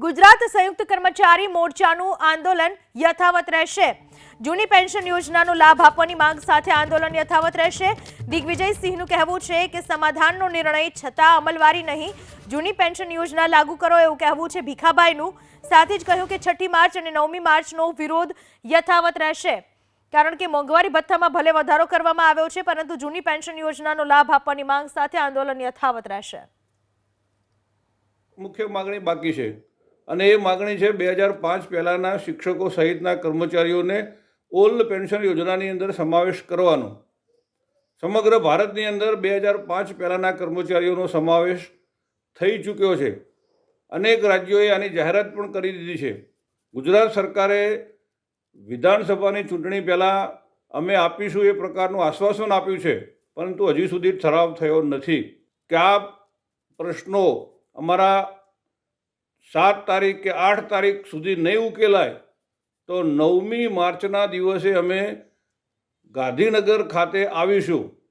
ગુજરાત સંયુક્ત કર્મચારી મોરચાનું આંદોલન યથાવત રહેશે। જૂની પેન્શન યોજનાનો લાભ આપવાની માંગ સાથે આંદોલન યથાવત રહેશે। દિગ્વિજયસિંહનું કહેવું છે કે સમાધાનનો નિર્ણય છતાં અમલવારી નહીં, જૂની પેન્શન યોજના લાગુ કરો એવું કહેવું છે ભીખાભાઈનું। સાથે જ કહ્યું કે 6મી માર્ચ અને 9મી માર્ચનો વિરોધ યથાવત રહેશે, કારણ કે મોંઘવારી ભથ્થામાં ભલે વધારો કરવામાં આવ્યો છે, પરંતુ જૂની પેન્શન યોજનાનો લાભ આપવાની માંગ સાથે આંદોલન યથાવત રહેશે। મુખ્ય માગણી બાકી છે અને એ માગણી છે 2005 પહેલાંના શિક્ષકો સહિતના કર્મચારીઓને ઓલ્ડ પેન્શન યોજનાની અંદર સમાવેશ કરવાનો। સમગ્ર ભારતની અંદર 2005 પહેલાંના કર્મચારીઓનો સમાવેશ થઈ ચૂક્યો છે। અનેક રાજ્યોએ આની જાહેરાત પણ કરી દીધી છે। ગુજરાત સરકારે વિધાનસભાની ચૂંટણી પહેલાં અમે આપીશું એ પ્રકારનું આશ્વાસન આપ્યું છે, પરંતુ હજી સુધી ઠરાવ થયો નથી કે આ પ્રશ્નો અમારા 7 તારીખ કે 8 તારીખ સુધી નહીં ઉકેલાય તો 9મી માર્ચના દિવસે અમે ગાંધીનગર ખાતે આવીશું